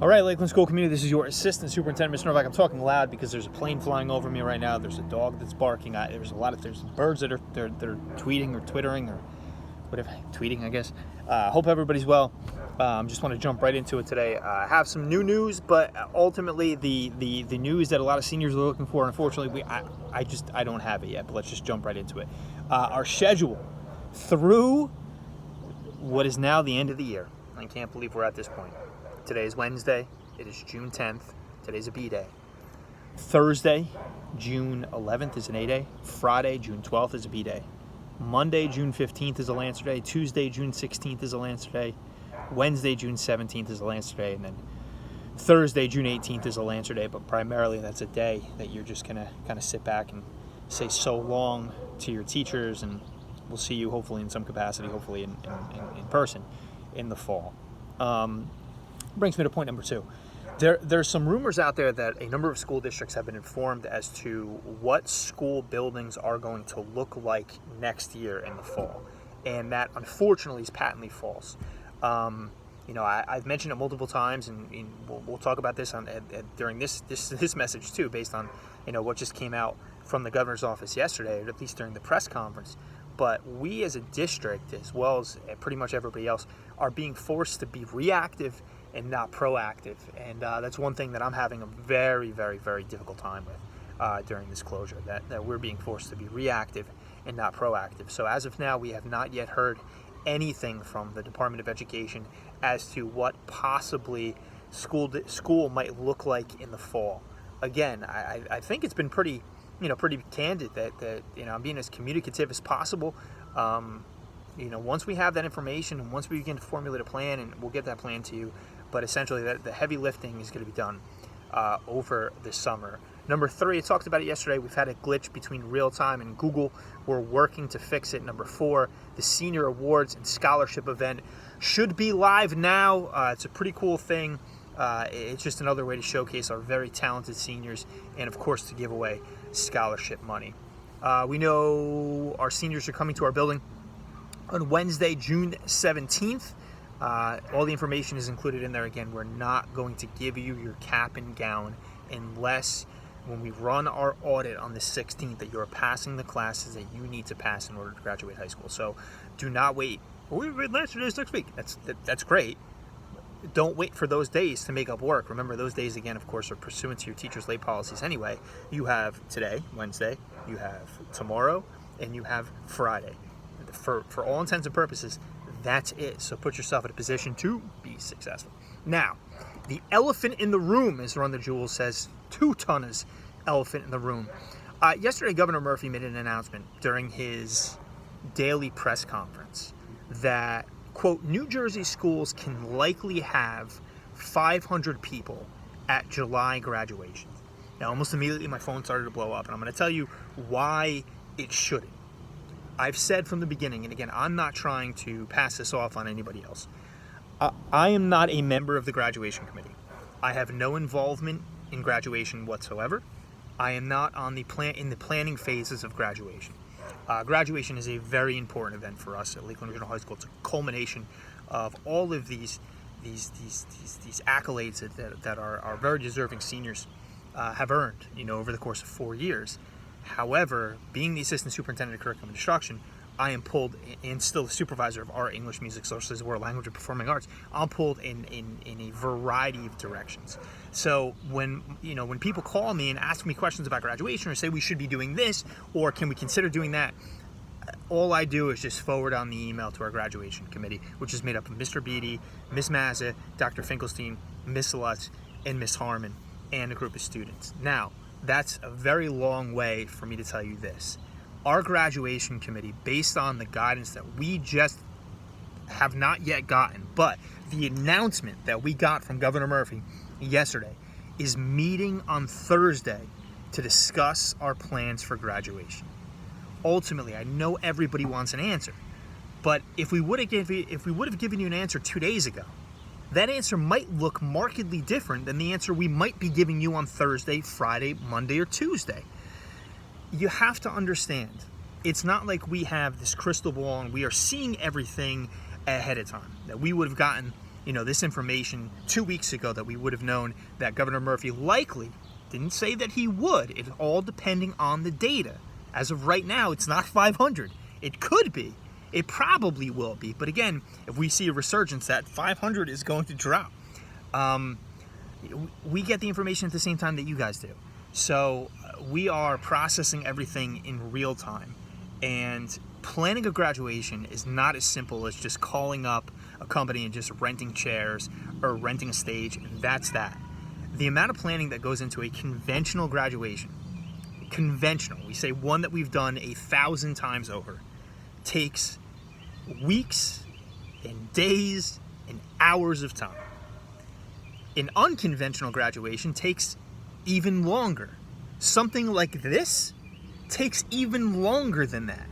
All right, Lakeland School Community, this is your Assistant Superintendent, Mr. Novak. I'm talking loud because there's a plane flying over me right now. There's a dog that's barking. There's birds that are tweeting or twittering or whatever, tweeting, I guess. Hope everybody's well. Just want to jump right into it today. I have some new news, but ultimately the news that a lot of seniors are looking for, unfortunately, I don't have it yet, but let's just jump right into it. Our schedule through what is now the end of the year. I can't believe we're at this point. Today is Wednesday. It is June 10th. Today's a B-Day. Thursday, June 11th is an A-Day. Friday, June 12th is a B-Day. Monday, June 15th is a Lancer Day. Tuesday, June 16th is a Lancer Day. Wednesday, June 17th is a Lancer Day. And then Thursday, June 18th is a Lancer Day. But primarily that's a day that you're just going to kind of sit back and say so long to your teachers. And we'll see you hopefully in some capacity, hopefully in person in the fall. Brings me to point number two. There's some rumors out there that a number of school districts have been informed as to what school buildings are going to look like next year in the fall, and that unfortunately is patently false. I've mentioned it multiple times, and we'll talk about this during this message too, based on what just came out from the governor's office yesterday, or at least during the press conference. But we as a district, as well as pretty much everybody else, are being forced to be reactive and not proactive. And that's one thing that I'm having a very, very, very difficult time with during this closure, that we're being forced to be reactive and not proactive. So as of now, we have not yet heard anything from the Department of Education as to what possibly school might look like in the fall. Again, I think it's been pretty candid that I'm being as communicative as possible. Once we have that information and once we begin to formulate a plan, and we'll get that plan to you, but essentially the heavy lifting is going to be done over the summer. Number three, I talked about it yesterday. We've had a glitch between Realtime and Google. We're working to fix it. Number four, the Senior Awards and Scholarship event should be live now. It's a pretty cool thing. It's just another way to showcase our very talented seniors and, of course, to give away scholarship money. We know our seniors are coming to our building on Wednesday, June 17th. All the information is included in there. Again, we're not going to give you your cap and gown unless when we run our audit on the 16th that you're passing the classes that you need to pass in order to graduate high school. So do not wait. We read Lancer Days next week. That's great. Don't wait for those days to make up work. Remember, those days, again, of course, are pursuant to your teacher's late policies anyway. You have today, Wednesday, you have tomorrow, and you have Friday. For all intents and purposes, that's it. So put yourself in a position to be successful. Now, the elephant in the room, as Run the Jewels says, 2 tonners elephant in the room. Yesterday, Governor Murphy made an announcement during his daily press conference that, quote, New Jersey schools can likely have 500 people at July graduation. Now, almost immediately my phone started to blow up, and I'm going to tell you why it shouldn't. I've said from the beginning, and again, I'm not trying to pass this off on anybody else. I am not a member of the graduation committee. I have no involvement in graduation whatsoever. I am not on in the planning phases of graduation. Graduation is a very important event for us at Lakeland Regional High School. It's a culmination of all of these accolades that our very deserving seniors have earned, over the course of 4 years. However, being the Assistant Superintendent of Curriculum and Instruction, I am pulled, and still the supervisor of our English, Music, Social Studies, World Language, and Performing Arts. I'm pulled in a variety of directions. So when people call me and ask me questions about graduation, or say we should be doing this, or can we consider doing that, all I do is just forward on the email to our graduation committee, which is made up of Mr. Beatty, Ms. Mazza, Dr. Finkelstein, Ms. Lutz, and Ms. Harmon, and a group of students. Now, that's a very long way for me to tell you this. Our graduation committee, based on the guidance that we just have not yet gotten, but the announcement that we got from Governor Murphy yesterday, is meeting on Thursday to discuss our plans for graduation. Ultimately, I know everybody wants an answer, but if we would have given you an answer 2 days ago, that answer might look markedly different than the answer we might be giving you on Thursday, Friday, Monday, or Tuesday. You have to understand, it's not like we have this crystal ball and we are seeing everything ahead of time, that we would have gotten this information 2 weeks ago that we would have known that Governor Murphy likely didn't say that he would. It's all depending on the data. As of right now, it's not 500. It could be. It probably will be. But again, if we see a resurgence, that 500 is going to drop. We get the information at the same time that you guys do. So we are processing everything in real time. And planning a graduation is not as simple as just calling up a company and just renting chairs or renting a stage, and that's that. The amount of planning that goes into a conventional graduation, we say one that we've done 1,000 times over, takes weeks and days and hours of time. An unconventional graduation takes even longer. Something like this takes even longer than that.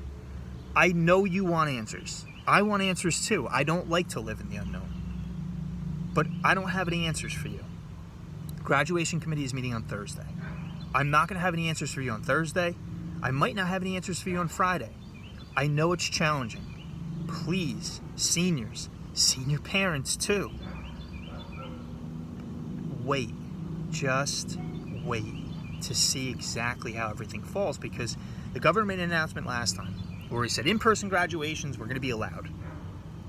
I know you want answers. I want answers too. I don't like to live in the unknown. But I don't have any answers for you. Graduation committee is meeting on Thursday. I'm not going to have any answers for you on Thursday. I might not have any answers for you on Friday. I know it's challenging. Please, seniors, senior parents too, wait. Just wait to see exactly how everything falls, because the governor made an announcement last time where he said in-person graduations were going to be allowed.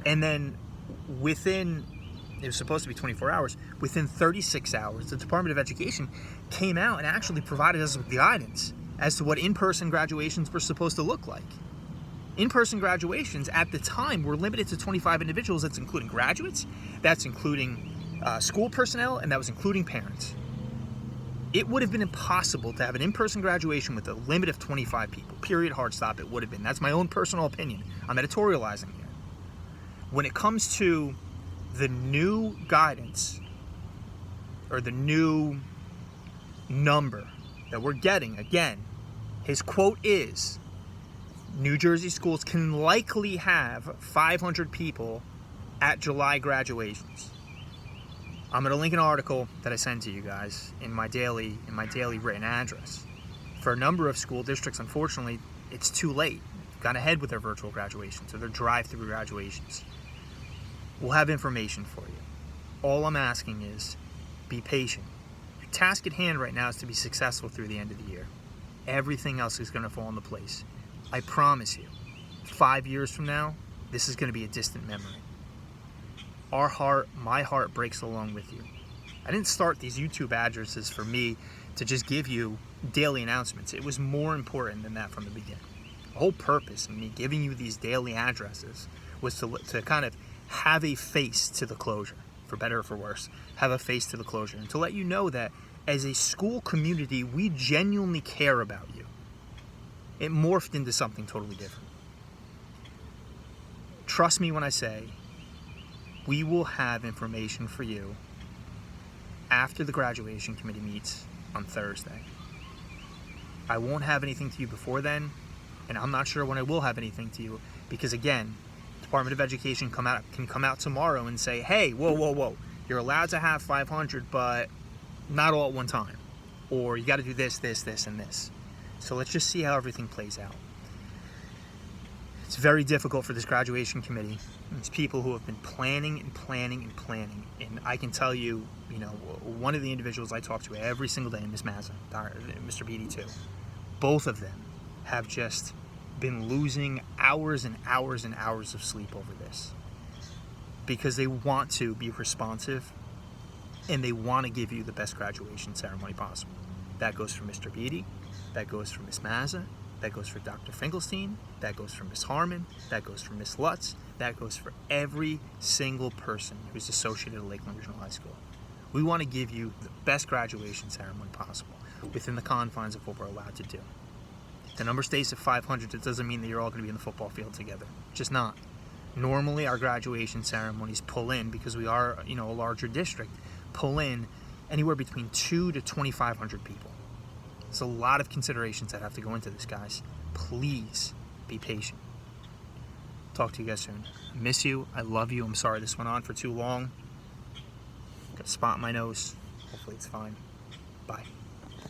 And then it was supposed to be 24 hours, within 36 hours, the Department of Education came out and actually provided us with guidance as to what in-person graduations were supposed to look like. In-person graduations at the time were limited to 25 individuals. That's including graduates, that's including school personnel, and that was including parents. It would have been impossible to have an in-person graduation with a limit of 25 people. Period, hard stop, it would have been. That's my own personal opinion. I'm editorializing here. When it comes to the new guidance, or the new number that we're getting, again, his quote is, New Jersey schools can likely have 500 people at July graduations. I'm going to link an article that I send to you guys in my daily written address. For a number of school districts, unfortunately, it's too late. They've gone ahead with their virtual graduations or their drive-through graduations. We'll have information for you. All I'm asking is be patient. Your task at hand right now is to be successful through the end of the year. Everything else is going to fall into place. I promise you, 5 years from now, this is going to be a distant memory. My heart breaks along with you. I didn't start these YouTube addresses for me to just give you daily announcements. It was more important than that from the beginning. The whole purpose of me giving you these daily addresses was to kind of have a face to the closure, for better or for worse, have a face to the closure, and to let you know that as a school community, we genuinely care about you. It morphed into something totally different. Trust me when I say, we will have information for you after the graduation committee meets on Thursday. I won't have anything to you before then, and I'm not sure when I will have anything to you, because again, Department of Education can come out tomorrow and say, hey, whoa, you're allowed to have 500, but not all at one time. Or you got to do this, and this. So let's just see how everything plays out. It's very difficult for this graduation committee. It's people who have been planning. And I can tell you, one of the individuals I talk to every single day, Ms. Mazza, Mr. Beatty too, both of them have just been losing hours and hours and hours of sleep over this, because they want to be responsive and they want to give you the best graduation ceremony possible. That goes for Mr. Beatty, that goes for Ms. Mazza, that goes for Dr. Finkelstein, that goes for Ms. Harmon, that goes for Ms. Lutz, that goes for every single person who's associated at Lakeland Regional High School. We want to give you the best graduation ceremony possible within the confines of what we're allowed to do. If the number stays at 500, it doesn't mean that you're all going to be in the football field together. Just not. Normally, our graduation ceremonies pull in, because we are, a larger district, pull in anywhere between 200 to 2,500 people. There's a lot of considerations that have to go into this, guys. Please be patient. Talk to you guys soon. I miss you. I love you. I'm sorry this went on for too long. Got a spot in my nose. Hopefully it's fine. Bye.